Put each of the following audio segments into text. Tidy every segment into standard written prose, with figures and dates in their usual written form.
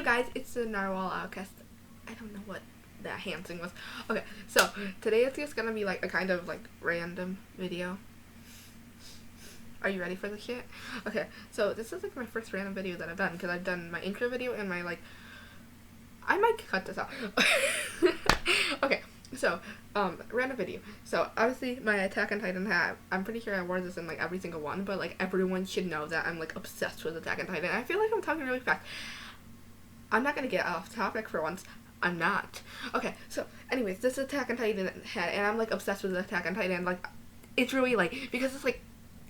guys, it's the Narwhal Outcast. I don't know what that hand thing was. Okay, so today it's just gonna be like a kind of like random video. Are you ready for this shit? Okay, so this is like my first random video that I've done, because I've done my intro video and my like, I might cut this out. Okay, so random video. So obviously my Attack on Titan hat, I'm pretty sure I wore this in like every single one, but like everyone should know that I'm like obsessed with Attack on Titan. I feel like I'm talking really fast. I'm not gonna get off topic for once. I'm not. Okay, so anyways, this is Attack on Titan hat, and I'm like obsessed with Attack on Titan. Like, it's really like, because it's like,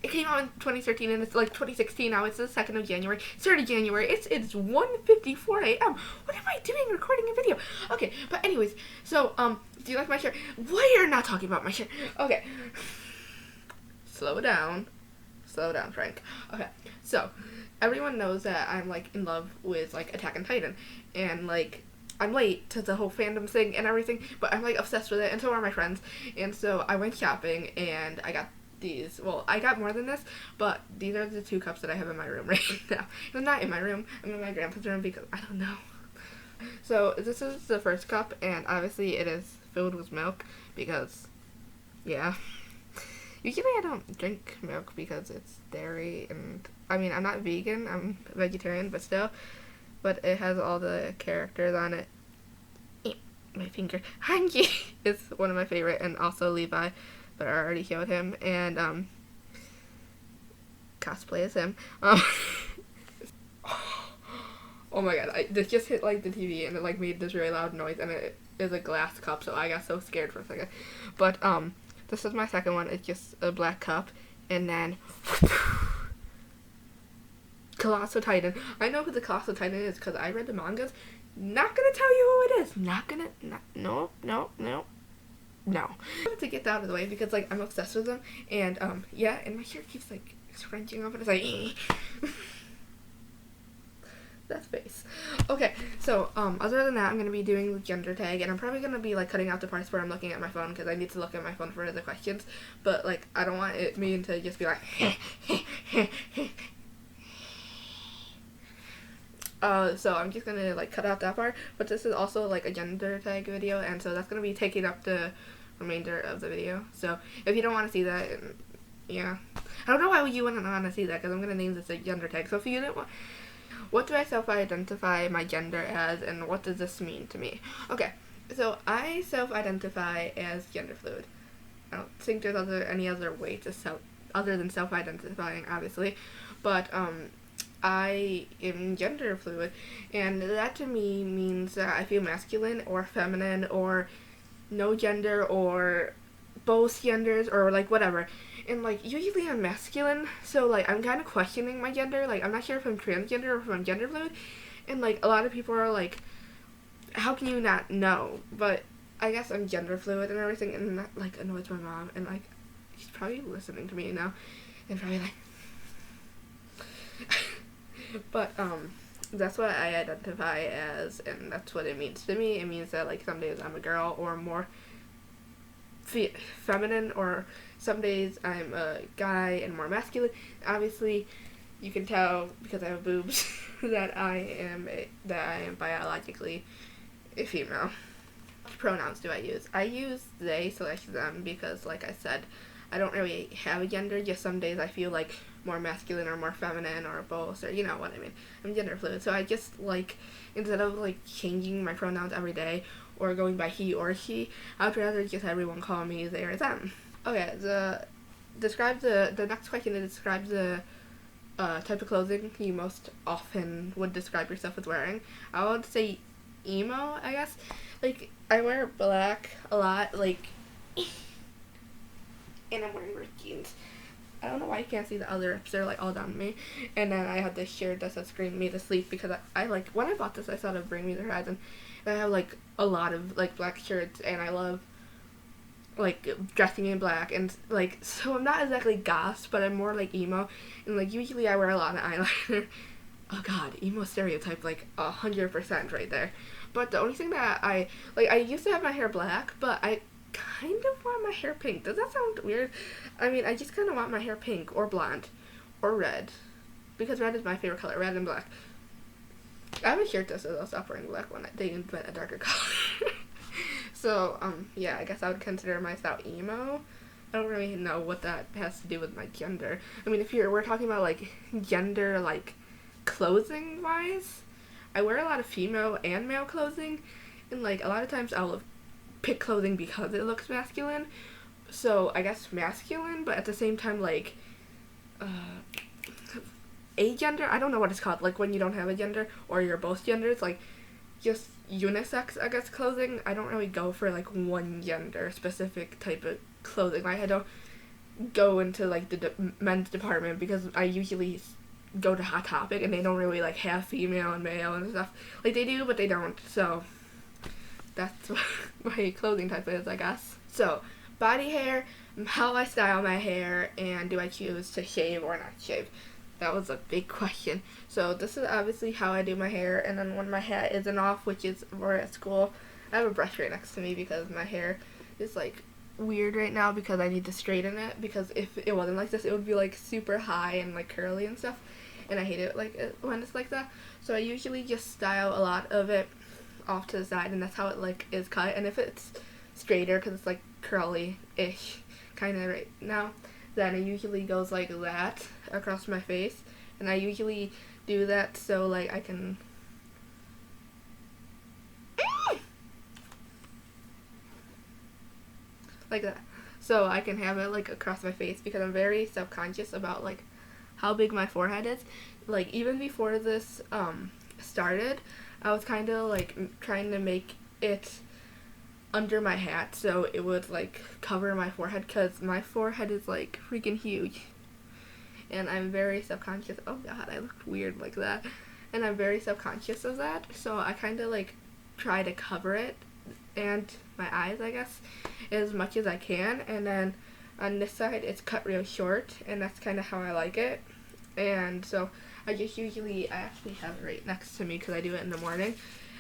it came out in 2013 and it's like 2016 now. It's the 2nd of January, 3rd of January. It's 1:54 a.m. What am I doing recording a video? Okay, but anyways, so do you like my shirt? We are not talking about my shirt. Okay. Slow down, Frank. Okay, so everyone knows that I'm like in love with like Attack on Titan, and like I'm late to the whole fandom thing and everything, but I'm like obsessed with it, and so are my friends. And so I went shopping and I got these. Well, I got more than this, but these are the 2 cups that I have in my room right now. I'm not in my room, I'm in my grandpa's room because I don't know. So this is the first cup, and obviously it is filled with milk because, yeah. Usually I don't drink milk because it's dairy, and I mean, I'm not vegan, I'm vegetarian, but still. But it has all the characters on it. My finger. Hanji is one of my favorite, and also Levi, but I already showed him, and cosplay as him. Oh my god, this just hit like the TV, and it like made this really loud noise, and it is a glass cup, so I got so scared for a second. But this is my second one. It's just a black cup, and then Colossal Titan. I know who the Colossal Titan is because I read the mangas. Not gonna tell you who it is. No. I wanted to get that out of the way because like I'm obsessed with them, and yeah, and my shirt keeps like scrunching up, and it's like that face. Okay, so other than that, I'm gonna be doing the gender tag, and I'm probably gonna be like cutting out the parts where I'm looking at my phone because I need to look at my phone for other questions. But like I don't want me to just be like so I'm just gonna like cut out that part, but this is also like a gender tag video, and so that's gonna be taking up the remainder of the video. So if you don't want to see that, yeah, I don't know why you wouldn't want to see that because I'm gonna name this a gender tag. So if you didn't want, what do I self-identify my gender as, and what does this mean to me? Okay, so I self-identify as gender fluid. I don't think there's any other way to other than self-identifying, obviously, but I am gender fluid, and that to me means that I feel masculine or feminine or no gender or both genders or like whatever. And like usually I'm masculine, so like I'm kind of questioning my gender. Like I'm not sure if I'm transgender or if I'm gender fluid, and like a lot of people are like, how can you not know? But I guess I'm gender fluid and everything, and that like annoys my mom, and like she's probably listening to me now and probably like but that's what I identify as, and that's what it means to me. It means that like some days I'm a girl or more feminine, or some days I'm a guy and more masculine. Obviously you can tell because I have boobs that I am biologically a female. What pronouns do I use? I use they/them because like I said, I don't really have a gender, just some days I feel like more masculine or more feminine or both, or you know what I mean. I'm gender fluid, so I just like, instead of like changing my pronouns every day or going by he or she, I'd rather just everyone call me they or them. Okay, the next question is describe the type of clothing you most often would describe yourself as wearing. I would say emo, I guess. Like I wear black a lot, like and I'm wearing ripped jeans. I don't know why you can't see the other rips, they're like all down me. And then I have this shirt that says Scream Me to Sleep because I like, when I bought this I thought of Bring Me the Horizon, and I have like a lot of like black shirts, and I love like dressing in black, and like, so I'm not exactly goth, but I'm more like emo, and like usually I wear a lot of eyeliner. Oh god, emo stereotype like 100% right there. But the only thing that I used to have my hair black, but I kind of want my hair pink. Does that sound weird? I mean, I just kind of want my hair pink or blonde or red, because red is my favorite color, red and black. I have a shirt that says I'll stop wearing black when they invent a darker color. So, yeah, I guess I would consider myself emo. I don't really know what that has to do with my gender. I mean, we're talking about, like, gender, like, clothing-wise, I wear a lot of female and male clothing, and, like, a lot of times I'll pick clothing because it looks masculine, so I guess masculine, but at the same time, like, agender, I don't know what it's called, like, when you don't have a gender, or you're both genders, like, just unisex, I guess, clothing. I don't really go for, like, one gender specific type of clothing. Like, I don't go into, like, the men's department because I usually go to Hot Topic and they don't really, like, have female and male and stuff. Like, they do, but they don't. So that's what my clothing type is, I guess. So, body hair, how I style my hair, and do I choose to shave or not shave? That was a big question. So this is obviously how I do my hair, and then when my hat isn't off, which is more at school, I have a brush right next to me because my hair is, like, weird right now because I need to straighten it, because if it wasn't like this, it would be, like, super high and, like, curly and stuff, and I hate it, like, when it's like that. So I usually just style a lot of it off to the side, and that's how it, like, is cut. And if it's straighter, because it's, like, curly-ish kind of right now, then it usually goes like that across my face, and I usually do that so, like, I can like that, so I can have it, like, across my face, because I'm very self-conscious about, like, how big my forehead is. Like, even before this started, I was kind of, like, trying to make it under my hat so it would, like, cover my forehead, because my forehead is, like, freaking huge, and I'm very self-conscious. Oh god, I look weird like that, and I'm very self-conscious of that, so I kind of, like, try to cover it, and my eyes, I guess, as much as I can. And then on this side it's cut real short, and that's kind of how I like it. And so I actually have it right next to me because I do it in the morning.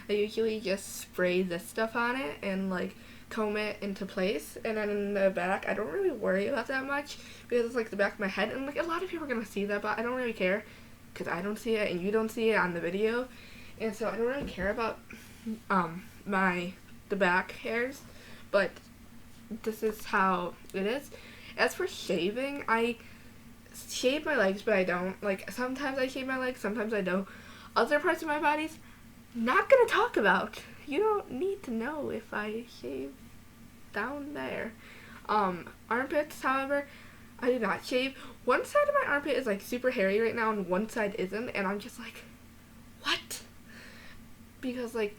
I usually just spray this stuff on it and, like, comb it into place, and then in the back I don't really worry about that much because it's, like, the back of my head, and, like, a lot of people are gonna see that, but I don't really care because I don't see it and you don't see it on the video, and so I don't really care about the back hairs. But this is how it is. As for shaving, I shave my legs, but I don't. Like, sometimes I shave my legs, sometimes I don't. Other parts of my body's not gonna talk about. You don't need to know if I shave down there. Armpits, however, I do not shave. One side of my armpit is, like, super hairy right now, and one side isn't, and I'm just like, what? Because, like,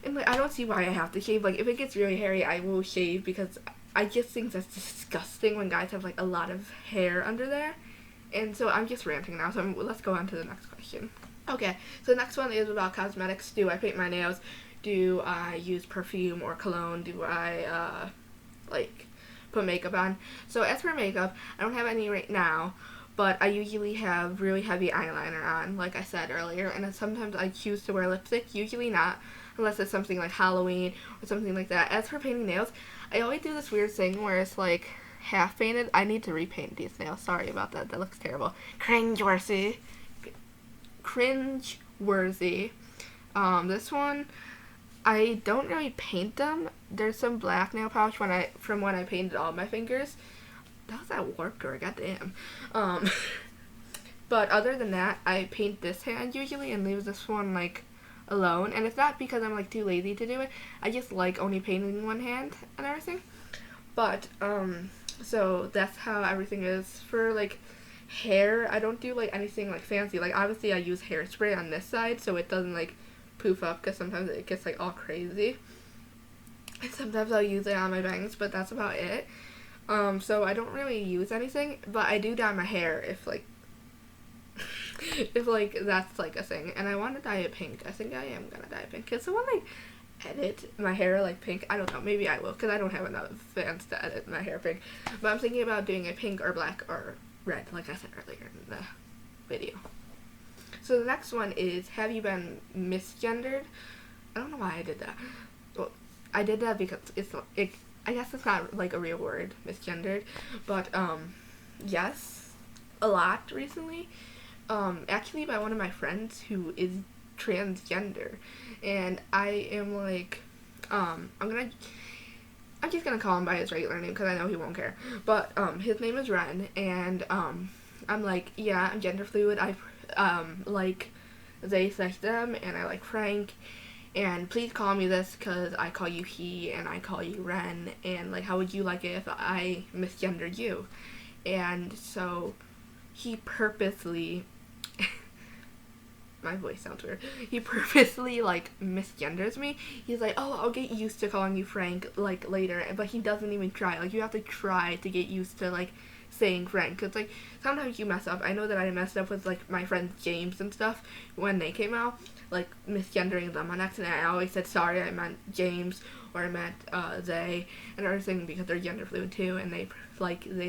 and, like, I don't see why I have to shave. Like, if it gets really hairy, I will shave, because I just think that's disgusting when guys have, like, a lot of hair under there. And so I'm just ranting now, so let's go on to the next question. Okay, so the next one is about cosmetics. Do I paint my nails? Do I use perfume or cologne? Do I, like, put makeup on? So as for makeup, I don't have any right now, but I usually have really heavy eyeliner on, like I said earlier, and then sometimes I choose to wear lipstick, usually not, unless it's something like Halloween or something like that. As for painting nails, I always do this weird thing where it's, like, half painted. I need to repaint these nails. Sorry about that. That looks terrible. Cringe-worthy. This one, I don't really paint them. There's some black nail polish from when I painted all my fingers. That was at Warped Tour, goddamn. But other than that, I paint this hand usually and leave this one, like, alone. And it's not because I'm, like, too lazy to do it. I just like only painting one hand and everything. But, so that's how everything is. For, like, hair, I don't do, like, anything, like, fancy. Like, obviously I use hairspray on this side so it doesn't, like, poof up, because sometimes it gets, like, all crazy. And sometimes I'll use it on my bangs, but that's about it. So I don't really use anything, but I do dye my hair if, like, that's, like, a thing. And I want to dye it pink. I think I am gonna dye it pink. Can someone, like, edit my hair, like, pink? I don't know. Maybe I will, because I don't have enough fans to edit my hair pink. But I'm thinking about doing it pink or black or red, like I said earlier in the video. So the next one is, have you been misgendered? I don't know why I did that. Well, I did that because I guess it's not, like, a real word, misgendered, but, yes, a lot recently, actually by one of my friends who is transgender, and I am like, I'm just gonna call him by his regular name because I know he won't care. But his name is Ren, and I'm like, yeah, I'm gender fluid. I like they slash them, and I like Frank. And please call me this because I call you he and I call you Ren. And like, how would you like it if I misgendered you? And so he purposely my voice sounds weird. He purposely like misgenders me. He's like, oh, I'll get used to calling you Frank like later, but he doesn't even try. Like, you have to try to get used to like saying Frank, because like sometimes you mess up. I know that I messed up with like my friends James and stuff when they came out, like misgendering them on accident. I always said sorry, I meant James, or I meant they and everything, because they're gender fluid too, and they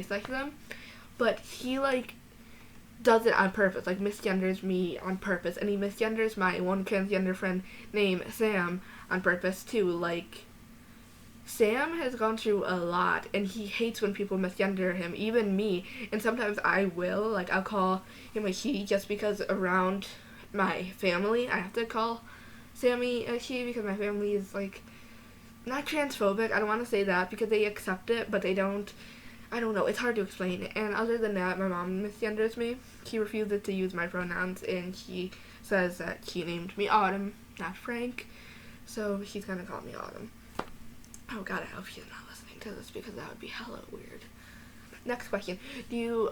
select them. But he like does it on purpose, like misgenders me on purpose, and he misgenders my one transgender friend named Sam on purpose too. Like, Sam has gone through a lot, and he hates when people misgender him, even me, and sometimes I will, like, I'll call him a he just because around my family I have to call Sammy a he, because my family is, like, not transphobic, I don't want to say that, because they accept it, but they don't. I don't know, it's hard to explain. And other than that, my mom misgenders me. She refuses to use my pronouns, and she says that she named me Autumn, not Frank. So she's gonna call me Autumn. Oh god, I hope she's not listening to this, because that would be hella weird. Next question. Do you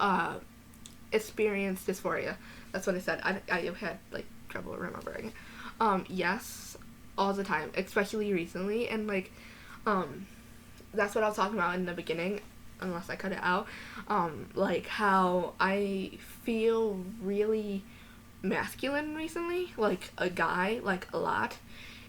experience dysphoria? That's what I said. I had like trouble remembering. Yes, all the time, especially recently, and like that's what I was talking about in the beginning, unless I cut it out, like how I feel really masculine recently, like a guy, like a lot,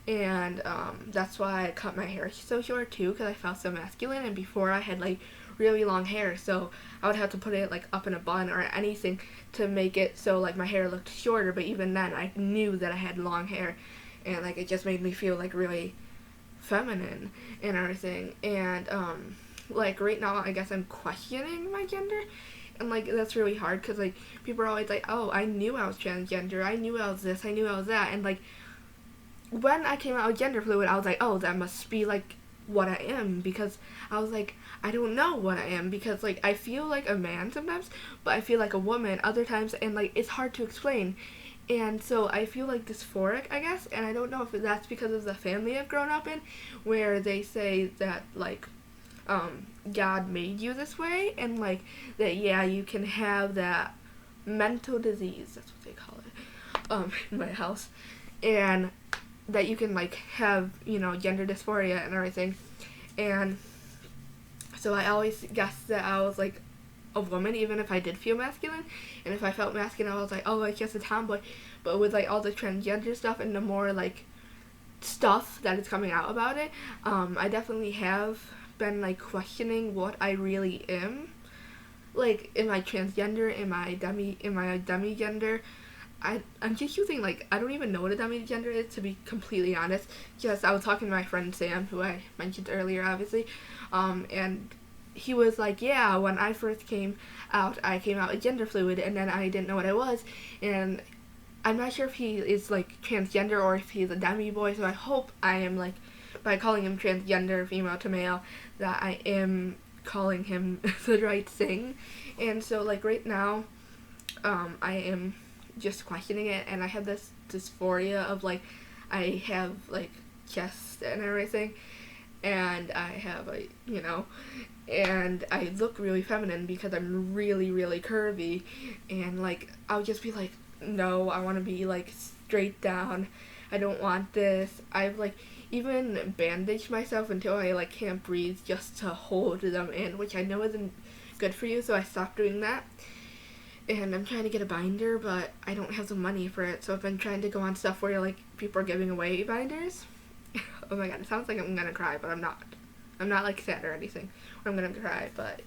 and that's why I cut my hair so short too, because I felt so masculine. And before I had like really long hair, so I would have to put it like up in a bun or anything to make it so like my hair looked shorter, but even then I knew that I had long hair, and like it just made me feel like really feminine and everything. And like right now I guess I'm questioning my gender, and like that's really hard, because like people are always like, oh, I knew I was transgender, I knew I was this, I knew I was that, and like when I came out with gender fluid I was like, oh, that must be like what I am, because I was like, I don't know what I am, because like I feel like a man sometimes, but I feel like a woman other times, and like it's hard to explain. And so I feel like dysphoric, I guess, and I don't know if that's because of the family I've grown up in, where they say that like God made you this way, and like that, yeah, you can have that mental disease, that's what they call it, in my house, and that you can like have, you know, gender dysphoria and everything. And so I always guessed that I was like a woman, even if I did feel masculine, and if I felt masculine I was like, oh, it's just a tomboy. But with like all the transgender stuff and the more like stuff that is coming out about it, I definitely have been like questioning what I really am. Like, am I transgender? Am I a demigender? I'm just using like, I don't even know what a demigender is, to be completely honest. Just I was talking to my friend Sam, who I mentioned earlier, obviously, and he was like, yeah, when I first came out, I came out as gender fluid, and then I didn't know what I was, and I'm not sure if he is like transgender or if he's a demi boy. So I hope I am, like, by calling him transgender, female to male, that I am calling him the right thing. And so like right now, I am just questioning it, and I have this dysphoria of like, I have like chest and everything, and I have like, you know, and I look really feminine because I'm really, really curvy, and like I'll just be like, no, I want to be like straight down, I don't want this. I've like even bandaged myself until I like can't breathe just to hold them in, which I know isn't good for you, so I stopped doing that. And I'm trying to get a binder, but I don't have the money for it, so I've been trying to go on stuff where like people are giving away binders. Oh my god, it sounds like I'm gonna cry, but I'm not. I'm not like sad or anything, or I'm gonna cry, but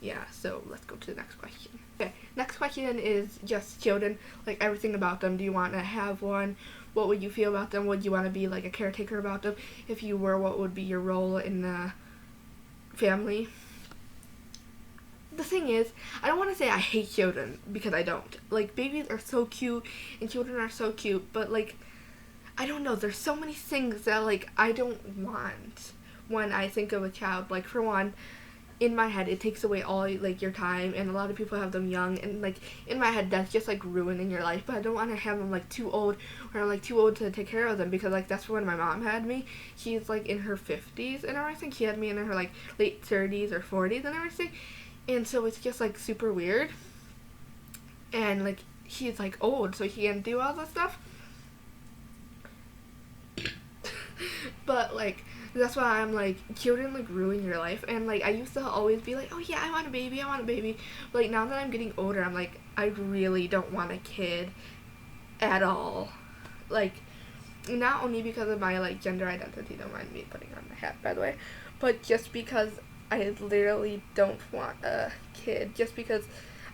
yeah, so let's go to the next question. Okay, next question is just children, like everything about them. Do you want to have one? What would you feel about them? Would you want to be like a caretaker about them? If you were, what would be your role in the family? The thing is, I don't want to say I hate children, because I don't. Like, babies are so cute, and children are so cute, but like, I don't know, there's so many things that like I don't want when I think of a child. Like for one, in my head it takes away all like your time, and a lot of people have them young, and like in my head that's just like ruining your life. But I don't want to have them like too old, or like too old to take care of them, because like that's when my mom had me. She's like in her 50s and everything. She had me in her like late 30s or 40s and everything, and so it's just like super weird. And like she's like old, so she can't do all this stuff. But like that's why I'm like, children like ruin your life. And like I used to always be like, oh yeah, I want a baby, I want a baby. But like now that I'm getting older, I'm like, I really don't want a kid at all. Like not only because of my like gender identity, don't mind me putting on my hat by the way, but just because I literally don't want a kid, just because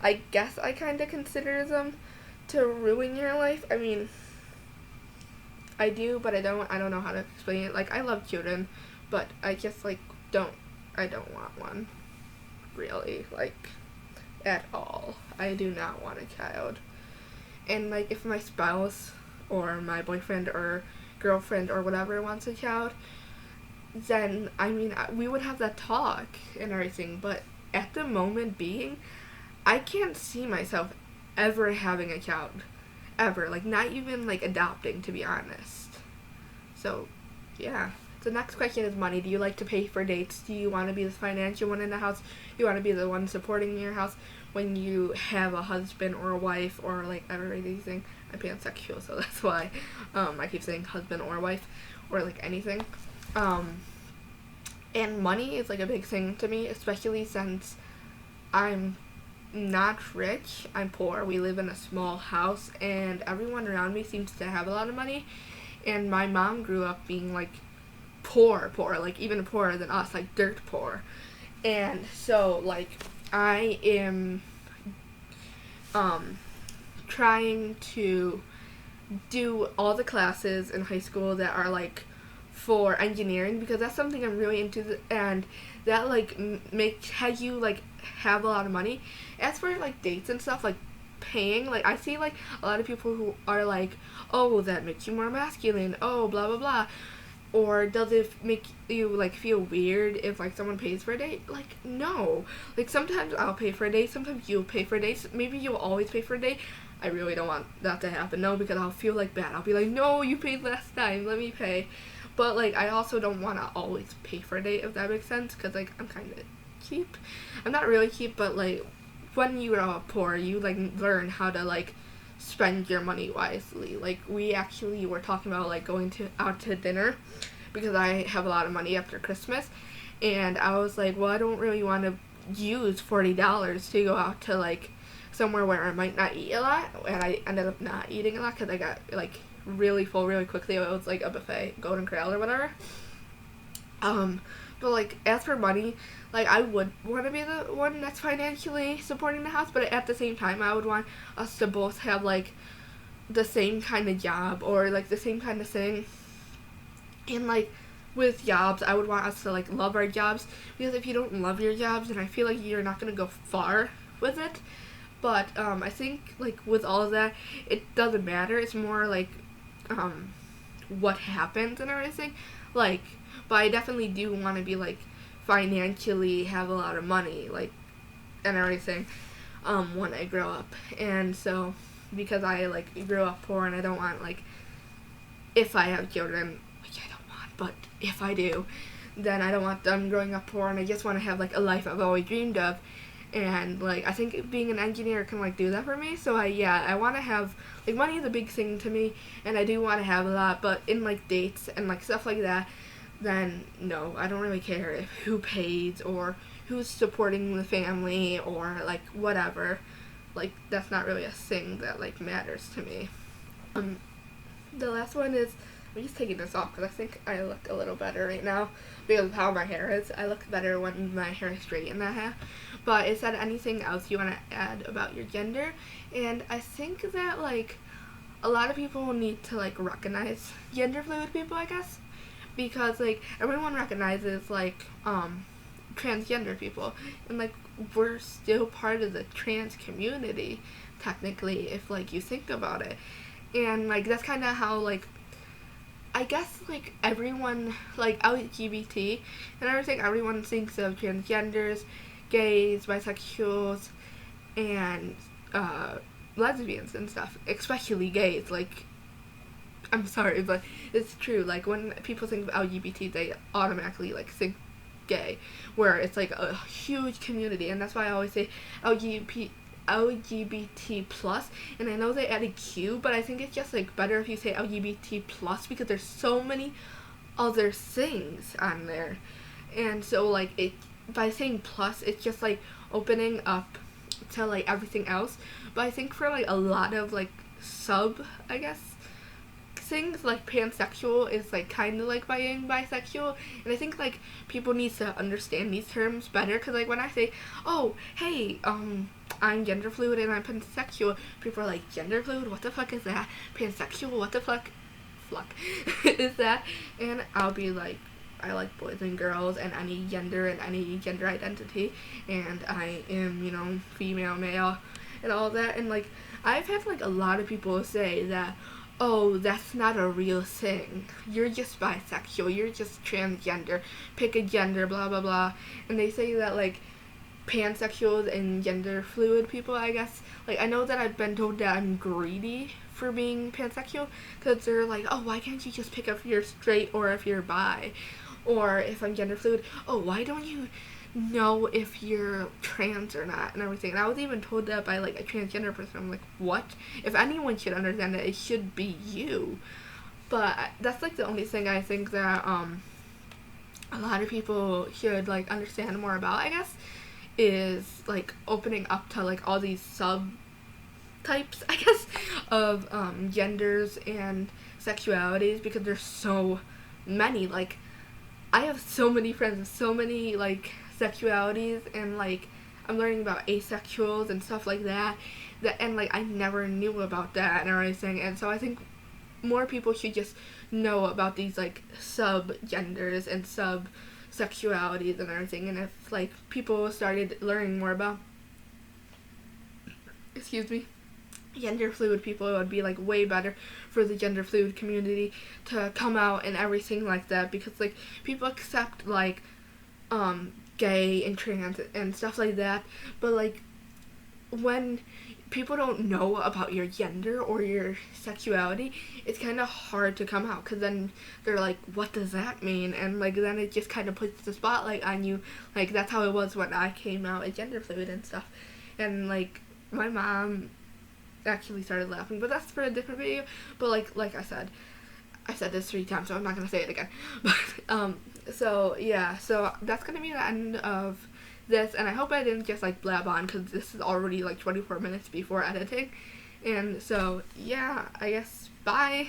I guess I kind of consider them to ruin your life. I mean, I do, but I don't know how to explain it. Like I love children, but I just like I don't want one, really, like at all. I do not want a child. And like if my spouse or my boyfriend or girlfriend or whatever wants a child, then I mean we would have that talk and everything. But at the moment being, I can't see myself ever having a child. Ever. Like, not even, like, adopting, to be honest. So, yeah. The next question is money. Do you like to pay for dates? Do you want to be the financial one in the house? Do you want to be the one supporting your house when you have a husband or a wife, or, like, everything? I'm pansexual, so that's why I keep saying husband or wife, or, like, anything. And money is, like, a big thing to me, especially since I'm not rich, I'm poor. We live in a small house, and everyone around me seems to have a lot of money. And my mom grew up being like poor, like even poorer than us, like dirt poor. And so like I am trying to do all the classes in high school that are like for engineering, because that's something I'm really into, and that like has you like have a lot of money. As for like dates and stuff, like paying, like I see like a lot of people who are like, oh, that makes you more masculine, oh blah blah blah, or does it make you like feel weird if like someone pays for a date? Like no, like sometimes I'll pay for a date, sometimes you'll pay for a date, maybe you'll always pay for a date. I really don't want that to happen, no, because I'll feel like bad. I'll be like, no, you paid last time, let me pay. But like I also don't want to always pay for a date, if that makes sense, because like I'm kind of cheap. I'm not really cheap, but like when you are poor, you like learn how to like spend your money wisely. Like we actually were talking about like going out to dinner, because I have a lot of money after Christmas, and I was like, well, I don't really want to use $40 to go out to like somewhere where I might not eat a lot, and I ended up not eating a lot because I got like really full really quickly. It was like a buffet, Golden Corral or whatever. But like as for money, like I would want to be the one that's financially supporting the house, but at the same time I would want us to both have like the same kind of job, or like the same kind of thing. And like with jobs, I would want us to like love our jobs, because if you don't love your jobs, then I feel like you're not gonna go far with it. But I think like with all of that, it doesn't matter. It's more like what happens and everything. Like, but I definitely do want to be like financially have a lot of money, like, and everything when I grow up. And so because I like grew up poor, and I don't want like, if I have children, which I don't want, but if I do, then I don't want them growing up poor, and I just want to have like a life I've always dreamed of. And like I think being an engineer can like do that for me. So I want to have like, money is a big thing to me, and I do want to have a lot. But in like dates and like stuff like that, then no, I don't really care if who pays or who's supporting the family or like whatever. Like that's not really a thing that like matters to me. The last one is, I'm just taking this off because I think I look a little better right now because of how my hair is. I look better when my hair is straight in that half. But is that anything else you want to add about your gender? And I think that like a lot of people need to like recognize gender fluid people, I guess, because like everyone recognizes like transgender people, and like we're still part of the trans community technically, if like you think about it. And like that's kind of how like I guess like everyone, like LGBT and everything, everyone thinks of transgenders, gays, bisexuals, and lesbians and stuff, especially gays. Like, I'm sorry, but it's true. Like, when people think of LGBT, they automatically like think gay, where it's like a huge community, and that's why I always say LGBT plus, and I know they added Q, but I think it's just like better if you say LGBT plus because there's so many other things on there, and so like it by saying plus, it's just like opening up to like everything else. But I think for like a lot of like sub, I guess, things like pansexual is like kind of like being bisexual, and I think like people need to understand these terms better, because like when I say, oh hey, I'm gender fluid and I'm pansexual, people are like, gender fluid, what the fuck is that? Pansexual, what the fuck is that? And I'll be like, I like boys and girls and any gender and any gender identity, and I am, you know, female, male, and all that. And like I've had like a lot of people say that, oh, that's not a real thing, you're just bisexual, you're just transgender, pick a gender, blah blah blah. And they say that like pansexuals and gender fluid people, I guess, like I know that I've been told that I'm greedy for being pansexual, because they're like, oh, why can't you just pick if you're straight or if you're bi, or if I'm gender fluid, oh, why don't you know if you're trans or not, and everything. And I was even told that by like a transgender person. I'm like, what? If anyone should understand that, it should be you. But that's like the only thing I think that a lot of people should like understand more about, I guess, is like opening up to like all these sub types, I guess, of genders and sexualities, because there's so many. Like I have so many friends with so many like sexualities, and like I'm learning about asexuals and stuff like that, and like I never knew about that and everything. And so I think more people should just know about these like sub genders and sub sexualities and everything. And if like people started learning more about, excuse me, gender fluid people, it would be like way better for the gender fluid community to come out and everything like that, because like people accept like gay and trans and stuff like that, but like when people don't know about your gender or your sexuality, it's kind of hard to come out, because then they're like, what does that mean? And like then it just kind of puts the spotlight on you. Like that's how it was when I came out as gender fluid and stuff. And like my mom actually started laughing, but that's for a different video. But like I said this 3 times, so I'm not gonna say it again. But so yeah, so that's gonna be the end of this, and I hope I didn't just like blab on, because this is already like 24 minutes before editing. And so yeah, I guess bye.